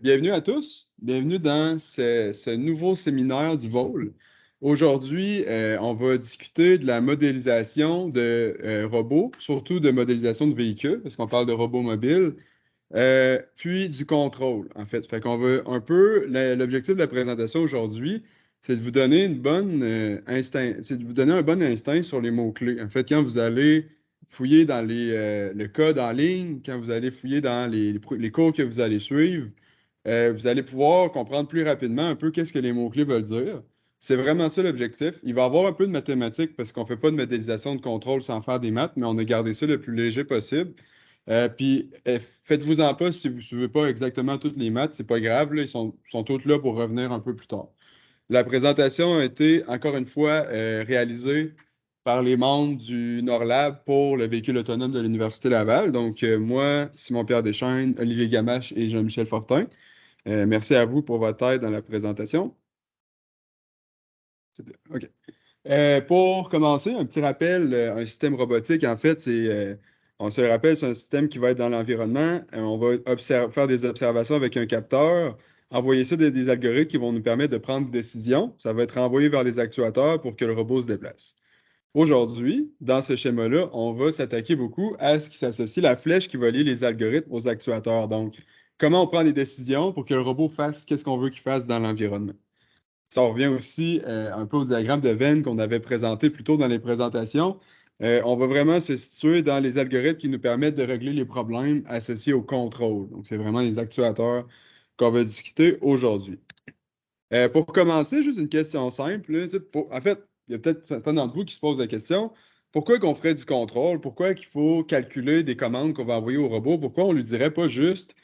Bienvenue à tous. Bienvenue dans ce nouveau séminaire du vol. Aujourd'hui, on va discuter de la modélisation de robots, surtout de modélisation de véhicules, parce qu'on parle de robots mobiles, puis du contrôle, en fait. Fait qu'on veut un peu, l'objectif de la présentation aujourd'hui, c'est de vous donner une bonne instinct, c'est de vous donner un bon instinct sur les mots-clés. En fait, quand vous allez fouiller dans le code en ligne, quand vous allez fouiller dans les cours que vous allez suivre, vous allez pouvoir comprendre plus rapidement un peu qu'est-ce que les mots-clés veulent dire. C'est vraiment ça l'objectif. Il va y avoir un peu de mathématiques parce qu'on ne fait pas de modélisation de contrôle sans faire des maths, mais on a gardé ça le plus léger possible. Puis, faites-vous-en pas si vous ne suivez pas exactement toutes les maths, c'est pas grave, là, ils sont tous là pour revenir un peu plus tard. La présentation a été, encore une fois, réalisée par les membres du NORLab pour le véhicule autonome de l'Université Laval. Donc, moi, Simon-Pierre Deschaines, Olivier Gamache et Jean-Michel Fortin. Merci à vous pour votre aide dans la présentation. OK. Pour commencer, un petit rappel, un système robotique, en fait, on se le rappelle, c'est un système qui va être dans l'environnement. On va faire des observations avec un capteur, envoyer ça des algorithmes qui vont nous permettre de prendre des décisions. Ça va être envoyé vers les actuateurs pour que le robot se déplace. Aujourd'hui, dans ce schéma-là, on va s'attaquer beaucoup à ce qui s'associe la flèche qui va lier les algorithmes aux actuateurs. Donc, comment on prend des décisions pour que le robot fasse qu'est-ce qu'on veut qu'il fasse dans l'environnement. Ça revient aussi un peu au diagramme de Venn qu'on avait présenté plus tôt dans les présentations. On va vraiment se situer dans les algorithmes qui nous permettent de régler les problèmes associés au contrôle. Donc, c'est vraiment les actuateurs qu'on va discuter aujourd'hui. Pour commencer, juste une question simple, là, tu sais, en fait, il y a peut-être certains d'entre vous qui se posent la question, pourquoi qu'on ferait du contrôle? Pourquoi qu'il faut calculer des commandes qu'on va envoyer au robot? Pourquoi on lui dirait pas juste,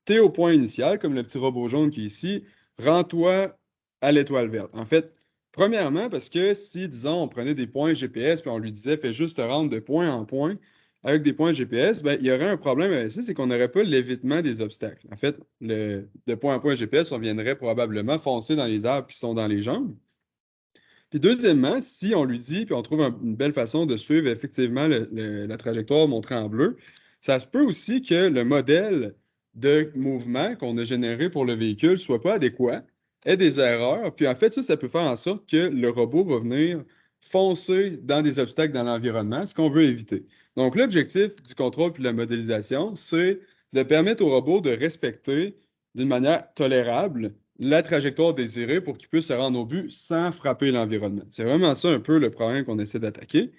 t'es au point initial, comme le petit robot jaune qui est ici, rends-toi à l'étoile verte. En fait, premièrement, parce que si, disons, on prenait des points GPS puis on lui disait, fais juste te rendre de point en point avec des points GPS, ben, il y aurait un problème avec ça, c'est qu'on n'aurait pas l'évitement des obstacles. En fait, de point en point GPS, on viendrait probablement foncer dans les arbres qui sont dans les jambes. Puis deuxièmement, si on lui dit, puis on trouve une belle façon de suivre effectivement la trajectoire montrée en bleu, ça se peut aussi que le modèle de mouvement qu'on a généré pour le véhicule soit pas adéquat, ait des erreurs, puis en fait, ça peut faire en sorte que le robot va venir foncer dans des obstacles dans l'environnement, ce qu'on veut éviter. Donc, l'objectif du contrôle puis de la modélisation, c'est de permettre au robot de respecter d'une manière tolérable la trajectoire désirée pour qu'il puisse se rendre au but sans frapper l'environnement. C'est vraiment ça un peu le problème qu'on essaie d'attaquer.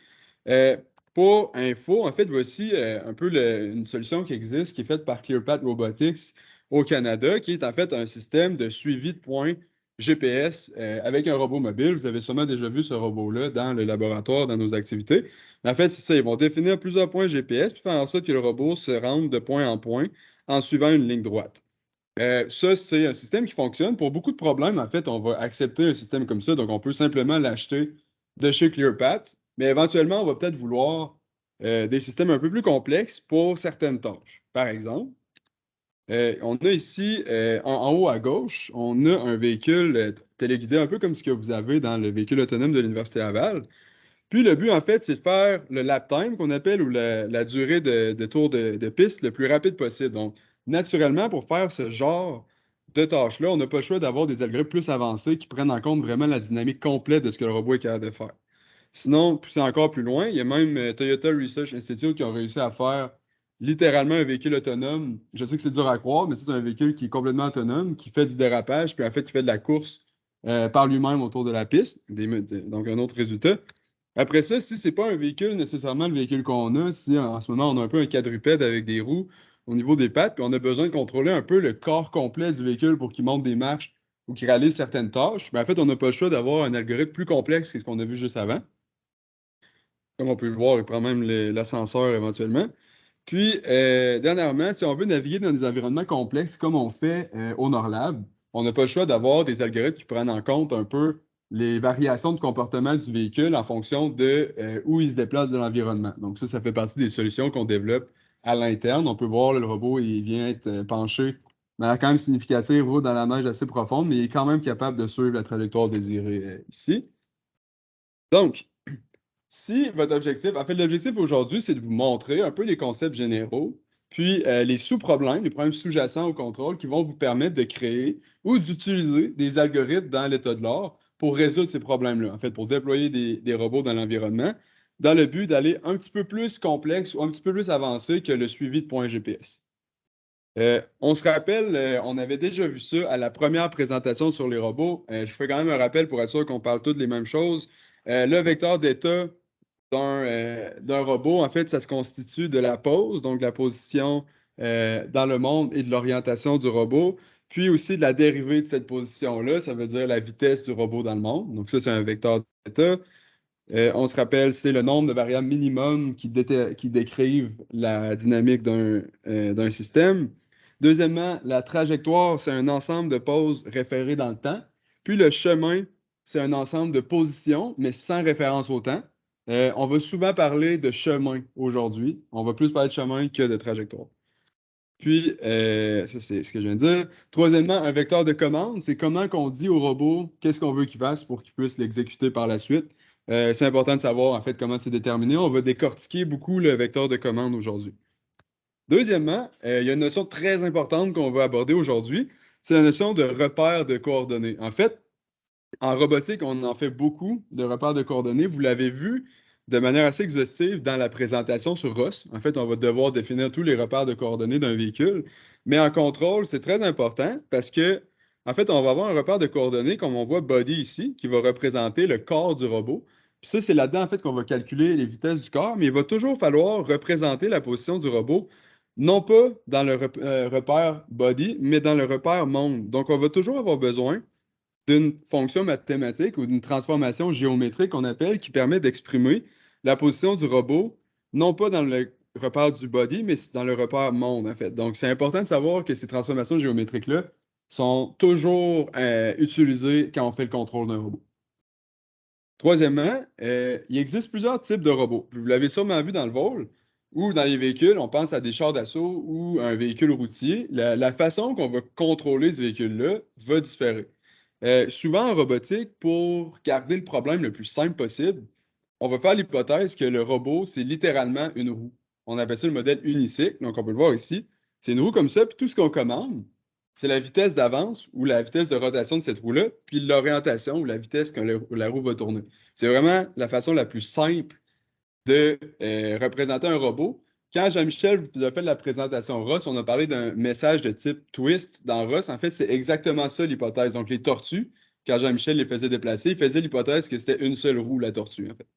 Euh, pour info, en fait, voici un peu une solution qui existe, qui est faite par ClearPath Robotics au Canada, qui est en fait un système de suivi de points GPS avec un robot mobile. Vous avez sûrement déjà vu ce robot-là dans le laboratoire, dans nos activités. Mais en fait, c'est ça, ils vont définir plusieurs points GPS, puis faire en sorte que le robot se rende de point en point en suivant une ligne droite. Ça, c'est un système qui fonctionne. Pour beaucoup de problèmes, en fait, on va accepter un système comme ça. Donc, on peut simplement l'acheter de chez ClearPath. Mais éventuellement, on va peut-être vouloir des systèmes un peu plus complexes pour certaines tâches. Par exemple, on a ici, en haut à gauche, on a un véhicule téléguidé, un peu comme ce que vous avez dans le véhicule autonome de l'Université Laval. Puis le but, en fait, c'est de faire le lap time qu'on appelle ou la durée de tour de piste le plus rapide possible. Donc, naturellement, pour faire ce genre de tâches-là, on n'a pas le choix d'avoir des algorithmes plus avancés qui prennent en compte vraiment la dynamique complète de ce que le robot est capable de faire. Sinon, pousser encore plus loin, il y a même Toyota Research Institute qui ont réussi à faire littéralement un véhicule autonome. Je sais que c'est dur à croire, mais c'est un véhicule qui est complètement autonome, qui fait du dérapage, puis en fait, qui fait de la course par lui-même autour de la piste. Donc, un autre résultat. Après ça, si c'est pas un véhicule, nécessairement le véhicule qu'on a, si en ce moment on a un peu un quadrupède avec des roues au niveau des pattes, puis on a besoin de contrôler un peu le corps complet du véhicule pour qu'il monte des marches ou qu'il réalise certaines tâches, mais en fait, on n'a pas le choix d'avoir un algorithme plus complexe que ce qu'on a vu juste avant. Comme on peut le voir, il prend même l'ascenseur éventuellement. Puis, dernièrement, si on veut naviguer dans des environnements complexes comme on fait au Norlab, on n'a pas le choix d'avoir des algorithmes qui prennent en compte un peu les variations de comportement du véhicule en fonction de où il se déplace dans l'environnement. Donc ça fait partie des solutions qu'on développe à l'interne. On peut voir là, le robot, il vient être penché de manière quand même significative, roule dans la neige assez profonde, mais il est quand même capable de suivre la trajectoire désirée ici. Donc, si votre objectif, en fait, l'objectif aujourd'hui, c'est de vous montrer un peu les concepts généraux, puis les sous-problèmes, les problèmes sous-jacents au contrôle qui vont vous permettre de créer ou d'utiliser des algorithmes dans l'état de l'art pour résoudre ces problèmes-là, en fait, pour déployer des robots dans l'environnement, dans le but d'aller un petit peu plus complexe ou un petit peu plus avancé que le suivi de points GPS. On se rappelle, on avait déjà vu ça à la première présentation sur les robots. Je fais quand même un rappel pour être sûr qu'on parle toutes les mêmes choses. Le vecteur d'état d'un robot, en fait, ça se constitue de la pose, donc de la position dans le monde et de l'orientation du robot, puis aussi de la dérivée de cette position-là, ça veut dire la vitesse du robot dans le monde. Donc ça, c'est un vecteur d'état. On se rappelle, c'est le nombre de variables minimum qui décrivent la dynamique d'un système. Deuxièmement, la trajectoire, c'est un ensemble de poses référées dans le temps. Puis le chemin, c'est un ensemble de positions, mais sans référence au temps. On va souvent parler de chemin aujourd'hui. On va plus parler de chemin que de trajectoire. Puis, ça, c'est ce que je viens de dire. Troisièmement, un vecteur de commande, c'est comment qu'on dit au robot qu'est-ce qu'on veut qu'il fasse pour qu'il puisse l'exécuter par la suite. C'est important de savoir, en fait, comment c'est déterminé. On va décortiquer beaucoup le vecteur de commande aujourd'hui. Deuxièmement, il y a une notion très importante qu'on va aborder aujourd'hui, c'est la notion de repère de coordonnées. En fait, en robotique, on en fait beaucoup de repères de coordonnées. Vous l'avez vu de manière assez exhaustive dans la présentation sur ROS. En fait, on va devoir définir tous les repères de coordonnées d'un véhicule. Mais en contrôle, c'est très important parce que, en fait, on va avoir un repère de coordonnées, comme on voit body ici, qui va représenter le corps du robot. Puis ça, c'est là-dedans, en fait, qu'on va calculer les vitesses du corps, mais il va toujours falloir représenter la position du robot, non pas dans le repère body, mais dans le repère monde. Donc, on va toujours avoir besoin d'une fonction mathématique ou d'une transformation géométrique qu'on appelle qui permet d'exprimer la position du robot, non pas dans le repère du body, mais dans le repère monde, en fait. Donc, c'est important de savoir que ces transformations géométriques-là sont toujours utilisées quand on fait le contrôle d'un robot. Troisièmement, il existe plusieurs types de robots. Vous l'avez sûrement vu dans le vol ou dans les véhicules, on pense à des chars d'assaut ou un véhicule routier. La façon qu'on va contrôler ce véhicule-là va différer. Souvent en robotique, pour garder le problème le plus simple possible, on va faire l'hypothèse que le robot, c'est littéralement une roue. On appelle ça le modèle unicycle, donc on peut le voir ici. C'est une roue comme ça, puis tout ce qu'on commande, c'est la vitesse d'avance ou la vitesse de rotation de cette roue-là, puis l'orientation ou la vitesse que la roue va tourner. C'est vraiment la façon la plus simple de représenter un robot. Quand Jean-Michel vous a fait la présentation Ross, on a parlé d'un message de type twist dans Ross. En fait, c'est exactement ça l'hypothèse. Donc, les tortues, quand Jean-Michel les faisait déplacer, il faisait l'hypothèse que c'était une seule roue, la tortue, en fait.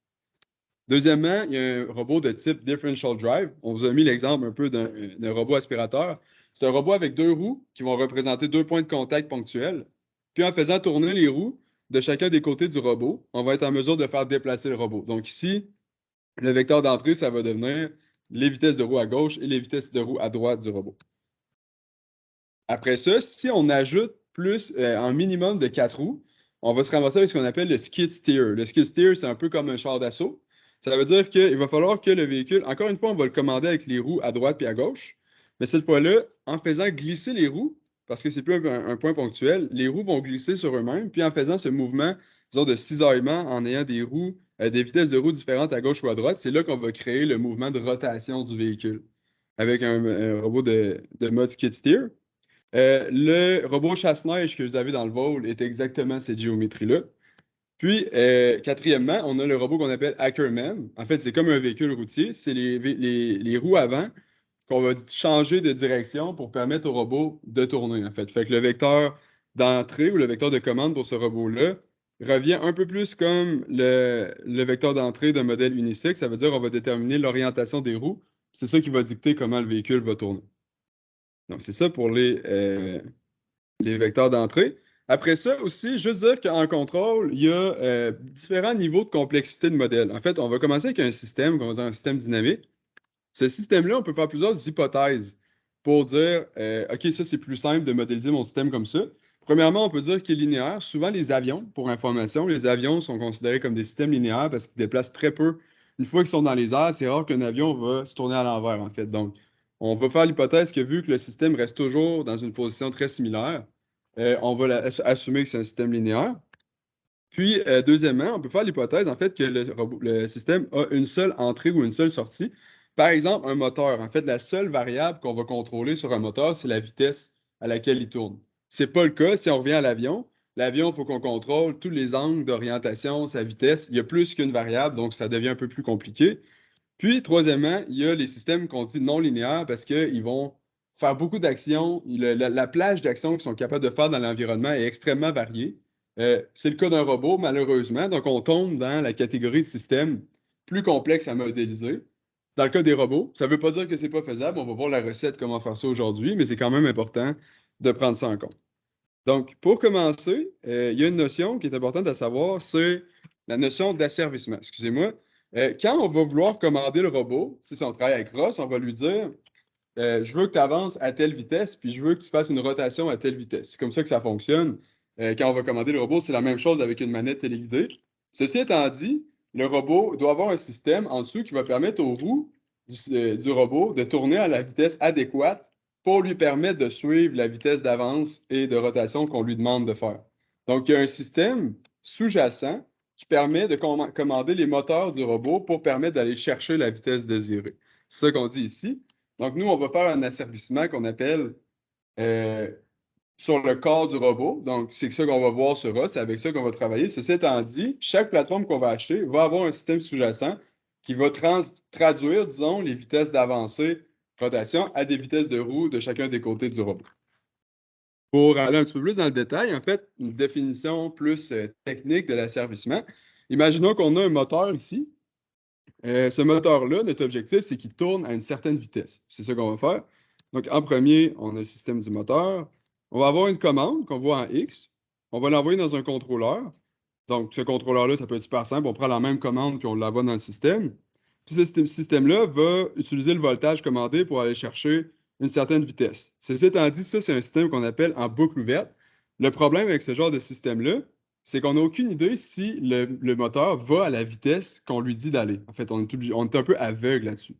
Deuxièmement, il y a un robot de type differential drive. On vous a mis l'exemple un peu d'un robot aspirateur. C'est un robot avec deux roues qui vont représenter deux points de contact ponctuels. Puis en faisant tourner les roues de chacun des côtés du robot, on va être en mesure de faire déplacer le robot. Donc ici, le vecteur d'entrée, ça va devenir les vitesses de roue à gauche et les vitesses de roue à droite du robot. Après ça, si on ajoute plus un minimum de 4 roues, on va se ramasser avec ce qu'on appelle le skid steer. Le skid steer, c'est un peu comme un char d'assaut. Ça veut dire qu'il va falloir que le véhicule, encore une fois, on va le commander avec les roues à droite et à gauche. Mais cette fois-là, en faisant glisser les roues, parce que c'est plus un point ponctuel, les roues vont glisser sur eux-mêmes. Puis en faisant ce mouvement, disons, de cisaillement, en ayant des roues, des vitesses de roues différentes à gauche ou à droite, c'est là qu'on va créer le mouvement de rotation du véhicule avec un robot de mode skid steer. Le robot chasse-neige que vous avez dans le vol est exactement cette géométrie-là. Puis, quatrièmement, on a le robot qu'on appelle Ackerman. En fait, c'est comme un véhicule routier. C'est les roues avant qu'on va changer de direction pour permettre au robot de tourner, en fait. Fait que le vecteur d'entrée ou le vecteur de commande pour ce robot-là revient un peu plus comme le vecteur d'entrée d'un modèle unicycle. Ça veut dire qu'on va déterminer l'orientation des roues. C'est ça qui va dicter comment le véhicule va tourner. Donc, c'est ça pour les vecteurs d'entrée. Après ça aussi, juste dire qu'en contrôle, il y a différents niveaux de complexité de modèle. En fait, on va commencer avec un système, on va dire un système dynamique. Ce système-là, on peut faire plusieurs hypothèses pour dire, OK, ça, c'est plus simple de modéliser mon système comme ça. Premièrement, on peut dire qu'il est linéaire. Souvent, les avions, pour information, les avions sont considérés comme des systèmes linéaires parce qu'ils déplacent très peu. Une fois qu'ils sont dans les airs, c'est rare qu'un avion va se tourner à l'envers, en fait. Donc, on va faire l'hypothèse que vu que le système reste toujours dans une position très similaire, on va assumer que c'est un système linéaire. Puis, deuxièmement, on peut faire l'hypothèse, en fait, que le système a une seule entrée ou une seule sortie, Par exemple, un moteur. En fait, la seule variable qu'on va contrôler sur un moteur, c'est la vitesse à laquelle il tourne. C'est pas le cas si on revient à l'avion. L'avion, il faut qu'on contrôle tous les angles d'orientation, sa vitesse. Il y a plus qu'une variable, donc ça devient un peu plus compliqué. Puis, troisièmement, il y a les systèmes qu'on dit non linéaires parce qu'ils vont faire beaucoup d'actions. La plage d'actions qu'ils sont capables de faire dans l'environnement est extrêmement variée. C'est le cas d'un robot, malheureusement. Donc, on tombe dans la catégorie de systèmes plus complexes à modéliser. Dans le cas des robots, ça ne veut pas dire que c'est pas faisable. On va voir la recette, comment faire ça aujourd'hui, mais c'est quand même important de prendre ça en compte. Donc, pour commencer, il y a une notion qui est importante à savoir, c'est la notion d'asservissement. Excusez-moi. Quand on va vouloir commander le robot, si on travaille avec Ross, on va lui dire je veux que tu avances à telle vitesse, puis je veux que tu fasses une rotation à telle vitesse. C'est comme ça que ça fonctionne. Quand on va commander le robot, c'est la même chose avec une manette téléguidée. Ceci étant dit, le robot doit avoir un système en dessous qui va permettre aux roues du robot de tourner à la vitesse adéquate pour lui permettre de suivre la vitesse d'avance et de rotation qu'on lui demande de faire. Donc, il y a un système sous-jacent qui permet de commander les moteurs du robot pour permettre d'aller chercher la vitesse désirée. C'est ça qu'on dit ici. Donc, nous, on va faire un asservissement qu'on appelle euh, sur le corps du robot. Donc, c'est ça qu'on va voir sur A, c'est avec ça qu'on va travailler. Ceci étant dit, chaque plateforme qu'on va acheter va avoir un système sous-jacent qui va traduire, disons, les vitesses d'avancée, rotation à des vitesses de roue de chacun des côtés du robot. Pour aller un petit peu plus dans le détail, en fait, une définition plus technique de l'asservissement. Imaginons qu'on a un moteur ici. Ce moteur-là, notre objectif, c'est qu'il tourne à une certaine vitesse. C'est ça qu'on va faire. Donc, en premier, on a le système du moteur. On va avoir une commande qu'on voit en X. On va l'envoyer dans un contrôleur. Donc, ce contrôleur-là, ça peut être super simple. On prend la même commande puis on l'envoie dans le système. Puis ce système-là va utiliser le voltage commandé pour aller chercher une certaine vitesse. Ceci étant dit, ça, c'est un système qu'on appelle en boucle ouverte. Le problème avec ce genre de système-là, c'est qu'on n'a aucune idée si le moteur va à la vitesse qu'on lui dit d'aller. En fait, on est un peu aveugle là-dessus.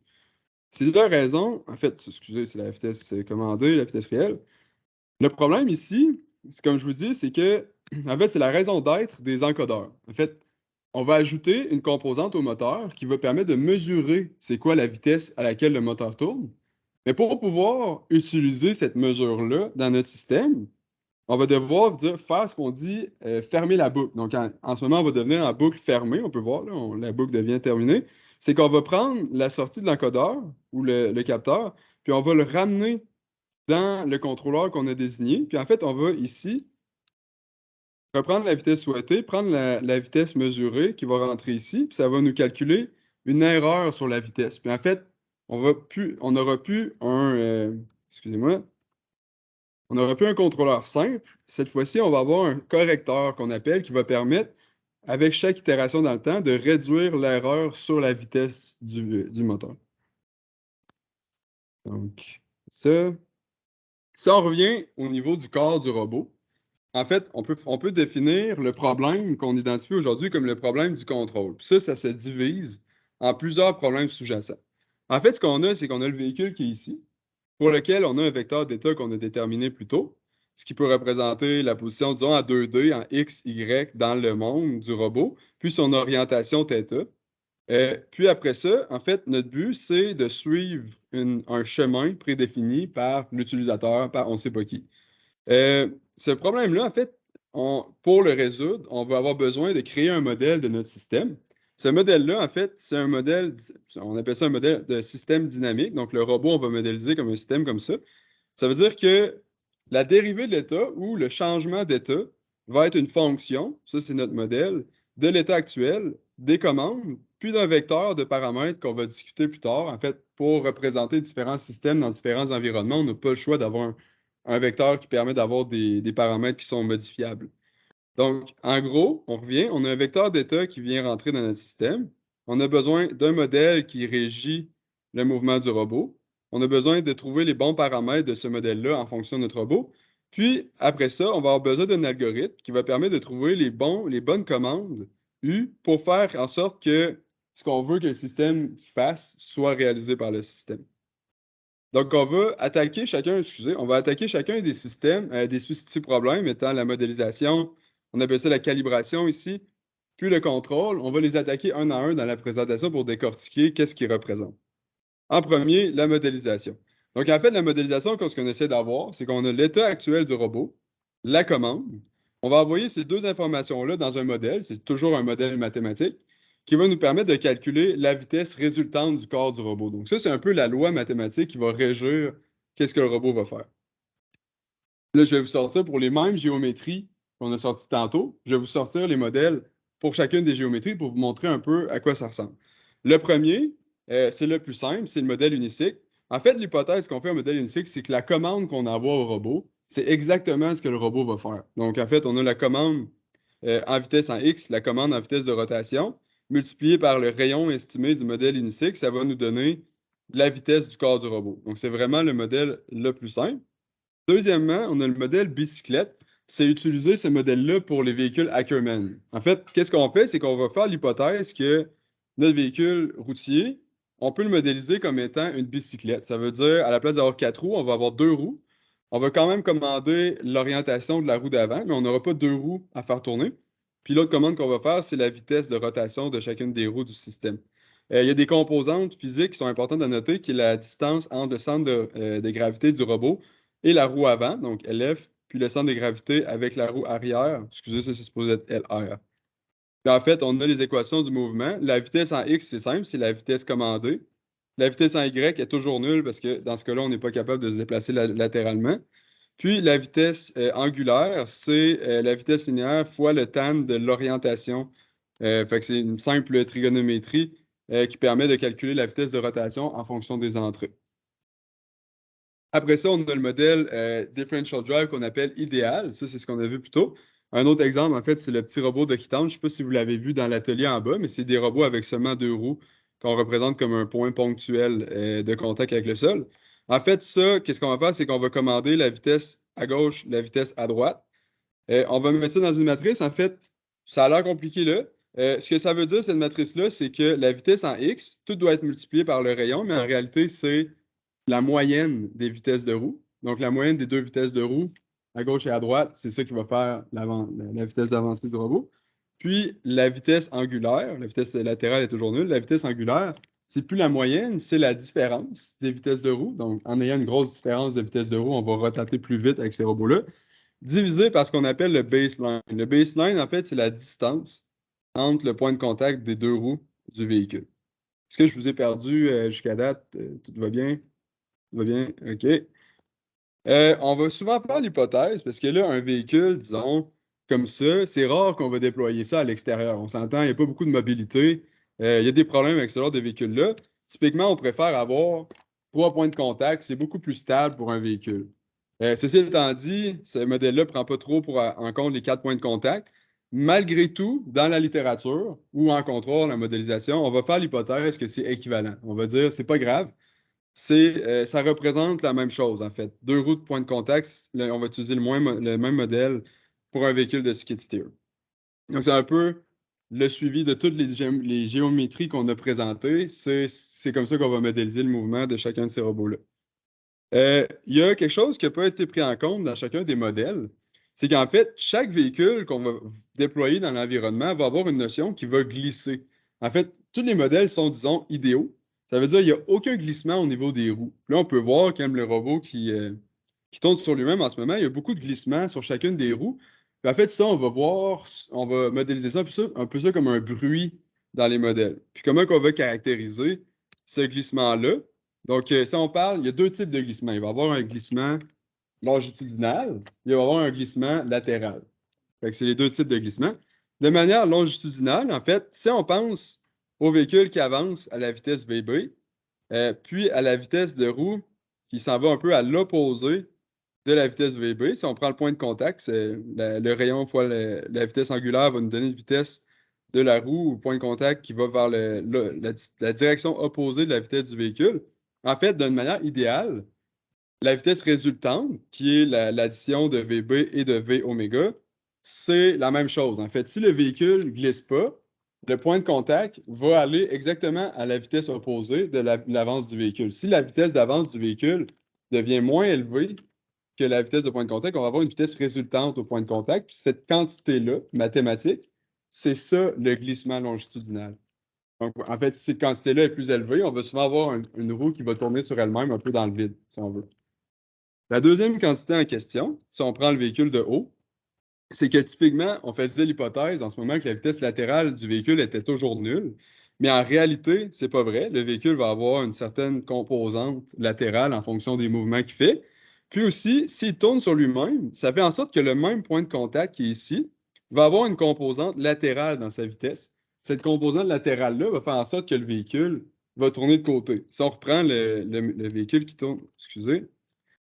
C'est la raison, en fait, excusez, c'est la vitesse commandée, la vitesse réelle. Le problème ici, c'est comme je vous dis, c'est que, en fait, c'est la raison d'être des encodeurs. En fait, on va ajouter une composante au moteur qui va permettre de mesurer c'est quoi la vitesse à laquelle le moteur tourne. Mais pour pouvoir utiliser cette mesure-là dans notre système, on va devoir faire ce qu'on dit fermer la boucle. Donc, en ce moment, on va devenir en boucle fermée. On peut voir, là, la boucle devient terminée. C'est qu'on va prendre la sortie de l'encodeur ou le capteur, puis on va le ramener dans le contrôleur qu'on a désigné. Puis en fait, on va ici reprendre la vitesse souhaitée, prendre la vitesse mesurée qui va rentrer ici, puis ça va nous calculer une erreur sur la vitesse. Puis en fait, on n'aura plus excusez-moi, on n'aura plus un contrôleur simple. Cette fois-ci, on va avoir un correcteur qu'on appelle qui va permettre, avec chaque itération dans le temps, de réduire l'erreur sur la vitesse du moteur. Donc, ça, si on revient au niveau du corps du robot, en fait, on peut définir le problème qu'on identifie aujourd'hui comme le problème du contrôle. Puis ça se divise en plusieurs problèmes sous-jacents. En fait, ce qu'on a, c'est qu'on a le véhicule qui est ici, pour lequel on a un vecteur d'état qu'on a déterminé plus tôt, ce qui peut représenter la position, disons, à 2D en X, Y dans le monde du robot, puis son orientation θ. Puis après ça, en fait, notre but, c'est de suivre un chemin prédéfini par l'utilisateur, par on ne sait pas qui. Ce problème-là, en fait, pour le résoudre, on va avoir besoin de créer un modèle de notre système. Ce modèle-là, en fait, c'est un modèle, on appelle ça un modèle de système dynamique. Donc, le robot, on va modéliser comme un système comme ça. Ça veut dire que la dérivée de l'état ou le changement d'état va être une fonction, ça c'est notre modèle, de l'état actuel, des commandes, puis d'un vecteur de paramètres qu'on va discuter plus tard. En fait, pour représenter différents systèmes dans différents environnements, on n'a pas le choix d'avoir un vecteur qui permet d'avoir des paramètres qui sont modifiables. Donc, en gros, on revient, on a un vecteur d'état qui vient rentrer dans notre système. On a besoin d'un modèle qui régit le mouvement du robot. On a besoin de trouver les bons paramètres de ce modèle-là en fonction de notre robot. Puis, après ça, on va avoir besoin d'un algorithme qui va permettre de trouver les bonnes commandes U pour faire en sorte que ce qu'on veut que le système fasse soit réalisé par le système. Donc, on va attaquer chacun des systèmes, des soucis problèmes, étant la modélisation, on appelle ça la calibration ici, puis le contrôle. On va les attaquer un à un dans la présentation pour décortiquer qu'est-ce qu'ils représentent. En premier, la modélisation. Donc, en fait, la modélisation, ce qu'on essaie d'avoir, c'est qu'on a l'état actuel du robot, la commande. On va envoyer ces deux informations-là dans un modèle, c'est toujours un modèle mathématique, qui va nous permettre de calculer la vitesse résultante du corps du robot. Donc, ça, c'est un peu la loi mathématique qui va régir qu'est-ce que le robot va faire. Là, je vais vous sortir pour les mêmes géométries qu'on a sorties tantôt. Je vais vous sortir les modèles pour chacune des géométries pour vous montrer un peu à quoi ça ressemble. Le premier, c'est le plus simple, c'est le modèle unicycle. En fait, l'hypothèse qu'on fait un modèle unicycle, c'est que la commande qu'on envoie au robot, c'est exactement ce que le robot va faire. Donc, en fait, on a la commande en vitesse en X, la commande en vitesse de rotation, multipliée par le rayon estimé du modèle unicycle, ça va nous donner la vitesse du corps du robot. Donc, c'est vraiment le modèle le plus simple. Deuxièmement, on a le modèle bicyclette. C'est utiliser ce modèle-là pour les véhicules Ackerman. En fait, qu'est-ce qu'on fait? C'est qu'on va faire l'hypothèse que notre véhicule routier, on peut le modéliser comme étant une bicyclette. Ça veut dire, à la place d'avoir 4 roues, on va avoir 2 roues. On va quand même commander l'orientation de la roue d'avant, mais on n'aura pas 2 roues à faire tourner. Puis l'autre commande qu'on va faire, c'est la vitesse de rotation de chacune des roues du système. Il y a des composantes physiques qui sont importantes à noter, qui est la distance entre le centre de gravité du robot et la roue avant, donc LF, puis le centre de gravité avec la roue arrière. Excusez, ça, c'est supposé être LR. Puis en fait, on a les équations du mouvement. La vitesse en X, c'est simple, c'est la vitesse commandée. La vitesse en Y est toujours nulle parce que dans ce cas-là, on n'est pas capable de se déplacer latéralement. Puis la vitesse angulaire, c'est la vitesse linéaire fois le tan de l'orientation. Fait que c'est une simple trigonométrie qui permet de calculer la vitesse de rotation en fonction des entrées. Après ça, on a le modèle differential drive qu'on appelle idéal. Ça, c'est ce qu'on a vu plus tôt. Un autre exemple, en fait, c'est le petit robot de Kitan. Je ne sais pas si vous l'avez vu dans l'atelier en bas, mais c'est des robots avec seulement 2 roues qu'on représente comme un point ponctuel de contact avec le sol. En fait, ça, qu'est-ce qu'on va faire? C'est qu'on va commander la vitesse à gauche, la vitesse à droite. On va mettre ça dans une matrice. En fait, ça a l'air compliqué là. Ce que ça veut dire, cette matrice-là, c'est que la vitesse en X, tout doit être multiplié par le rayon, mais en réalité, c'est la moyenne des vitesses de roue. Donc, la moyenne des deux vitesses de roue, à gauche et à droite, c'est ça qui va faire la vitesse d'avancée du robot. Puis, la vitesse angulaire, la vitesse latérale est toujours nulle. La vitesse angulaire, c'est plus la moyenne, c'est la différence des vitesses de roue. Donc, en ayant une grosse différence de vitesse de roue, on va rotater plus vite avec ces robots-là divisé par ce qu'on appelle le baseline. Le baseline, en fait, c'est la distance entre le point de contact des 2 roues du véhicule. Est-ce que je vous ai perdu jusqu'à date? Tout va bien? Tout va bien? OK. On va souvent faire l'hypothèse, parce que là, un véhicule, disons, comme ça, c'est rare qu'on va déployer ça à l'extérieur. On s'entend, il n'y a pas beaucoup de mobilité. Il y a des problèmes avec ce genre de véhicule-là. Typiquement, on préfère avoir 3 points de contact. C'est beaucoup plus stable pour un véhicule. Ceci étant dit, ce modèle-là ne prend pas trop en compte les 4 points de contact. Malgré tout, dans la littérature ou en contrôle, en modélisation, on va faire l'hypothèse que c'est équivalent. On va dire, c'est pas grave, ça représente la même chose, en fait. 2 roues de point de contact, on va utiliser le même modèle pour un véhicule de skid steer. Donc, c'est un peu le suivi de toutes les géométries qu'on a présentées. C'est comme ça qu'on va modéliser le mouvement de chacun de ces robots-là. Il y a quelque chose qui n'a pas été pris en compte dans chacun des modèles, c'est qu'en fait, chaque véhicule qu'on va déployer dans l'environnement va avoir une notion qui va glisser. En fait, tous les modèles sont, disons, idéaux. Ça veut dire qu'il n'y a aucun glissement au niveau des roues. Là, on peut voir quand même le robot qui tourne sur lui-même en ce moment, il y a beaucoup de glissements sur chacune des roues. Puis en fait, ça, on va modéliser ça un peu ça comme un bruit dans les modèles. Puis comment qu'on va caractériser ce glissement-là? Donc, si on parle, il y a 2 types de glissements. Il va y avoir un glissement longitudinal, il va y avoir un glissement latéral. Fait que c'est les 2 types de glissements. De manière longitudinale, en fait, si on pense au véhicule qui avance à la vitesse VB, puis à la vitesse de roue qui s'en va un peu à l'opposé de la vitesse VB, si on prend le point de contact, c'est le rayon fois la vitesse angulaire va nous donner une vitesse de la roue ou point de contact qui va vers la direction opposée de la vitesse du véhicule. En fait, d'une manière idéale, la vitesse résultante, qui est l'addition de VB et de V oméga, c'est la même chose. En fait, si le véhicule ne glisse pas, le point de contact va aller exactement à la vitesse opposée de l'avance du véhicule. Si la vitesse d'avance du véhicule devient moins élevée que la vitesse de point de contact, on va avoir une vitesse résultante au point de contact. Puis cette quantité-là, mathématique, c'est ça le glissement longitudinal. Donc, en fait, si cette quantité-là est plus élevée, on va souvent avoir une roue qui va tourner sur elle-même un peu dans le vide, si on veut. La deuxième quantité en question, si on prend le véhicule de haut, c'est que typiquement, on faisait l'hypothèse en ce moment que la vitesse latérale du véhicule était toujours nulle, mais en réalité, c'est pas vrai. Le véhicule va avoir une certaine composante latérale en fonction des mouvements qu'il fait. Puis aussi, s'il tourne sur lui-même, ça fait en sorte que le même point de contact qui est ici va avoir une composante latérale dans sa vitesse. Cette composante latérale-là va faire en sorte que le véhicule va tourner de côté. Si on reprend le véhicule qui tourne, excusez,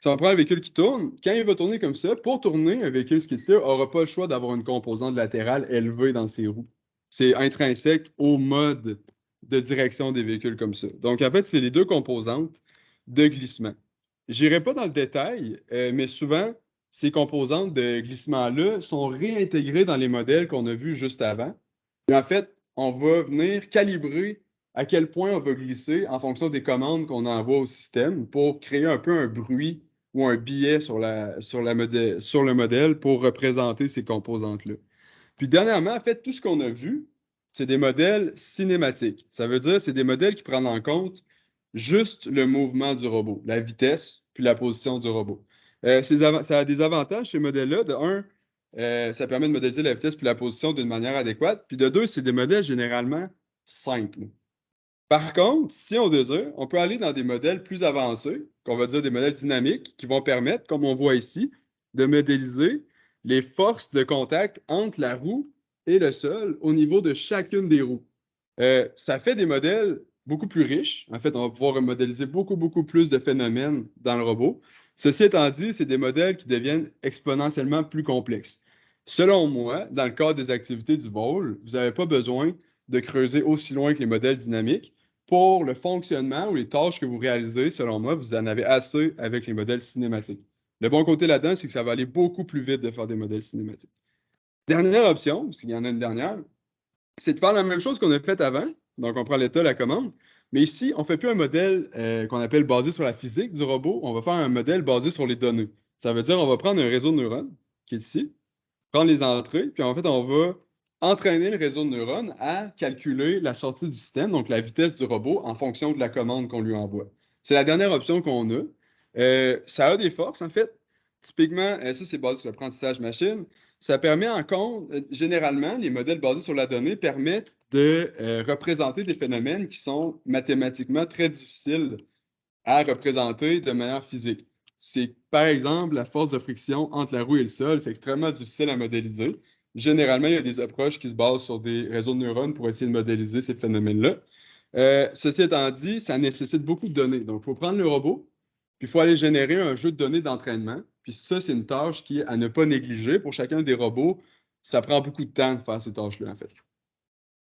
si on prend un véhicule qui tourne, quand il va tourner comme ça, pour tourner, un véhicule skid-steer n'aura pas le choix d'avoir une composante latérale élevée dans ses roues. C'est intrinsèque au mode de direction des véhicules comme ça. Donc, en fait, c'est les deux composantes de glissement. Je n'irai pas dans le détail, mais souvent, ces composantes de glissement-là sont réintégrées dans les modèles qu'on a vus juste avant. Et en fait, on va venir calibrer à quel point on va glisser en fonction des commandes qu'on envoie au système pour créer un peu un bruit ou un biais sur le modèle pour représenter ces composantes-là. Puis dernièrement, en fait, tout ce qu'on a vu, c'est des modèles cinématiques. Ça veut dire c'est des modèles qui prennent en compte juste le mouvement du robot, la vitesse, puis la position du robot. Ça a des avantages, ces modèles-là. De un, ça permet de modéliser la vitesse puis la position d'une manière adéquate. Puis de deux, c'est des modèles généralement simples. Par contre, si on désire, on peut aller dans des modèles plus avancés, qu'on va dire des modèles dynamiques, qui vont permettre, comme on voit ici, de modéliser les forces de contact entre la roue et le sol au niveau de chacune des roues. Ça fait des modèles beaucoup plus riches. En fait, on va pouvoir modéliser beaucoup, beaucoup plus de phénomènes dans le robot. Ceci étant dit, c'est des modèles qui deviennent exponentiellement plus complexes. Selon moi, dans le cadre des activités du vol, vous n'avez pas besoin de creuser aussi loin que les modèles dynamiques. Pour le fonctionnement ou les tâches que vous réalisez, selon moi, vous en avez assez avec les modèles cinématiques. Le bon côté là-dedans, c'est que ça va aller beaucoup plus vite de faire des modèles cinématiques. Dernière option, s'il y en a une dernière, c'est de faire la même chose qu'on a fait avant. Donc, on prend l'état, la commande. Mais ici, on ne fait plus un modèle qu'on appelle basé sur la physique du robot. On va faire un modèle basé sur les données. Ça veut dire on va prendre un réseau de neurones, qui est ici, prendre les entrées, puis en fait, on va entraîner le réseau de neurones à calculer la sortie du système, donc la vitesse du robot, en fonction de la commande qu'on lui envoie. C'est la dernière option qu'on a. Ça a des forces, en fait. Typiquement, ça, c'est basé sur l'apprentissage machine. Ça permet en compte, généralement, les modèles basés sur la donnée permettent de représenter des phénomènes qui sont mathématiquement très difficiles à représenter de manière physique. C'est, par exemple, la force de friction entre la roue et le sol. C'est extrêmement difficile à modéliser. Généralement, il y a des approches qui se basent sur des réseaux de neurones pour essayer de modéliser ces phénomènes-là. Ceci étant dit, ça nécessite beaucoup de données. Donc, il faut prendre le robot, puis il faut aller générer un jeu de données d'entraînement. Puis ça, c'est une tâche qui est à ne pas négliger. Pour chacun des robots, ça prend beaucoup de temps de faire ces tâches-là, en fait.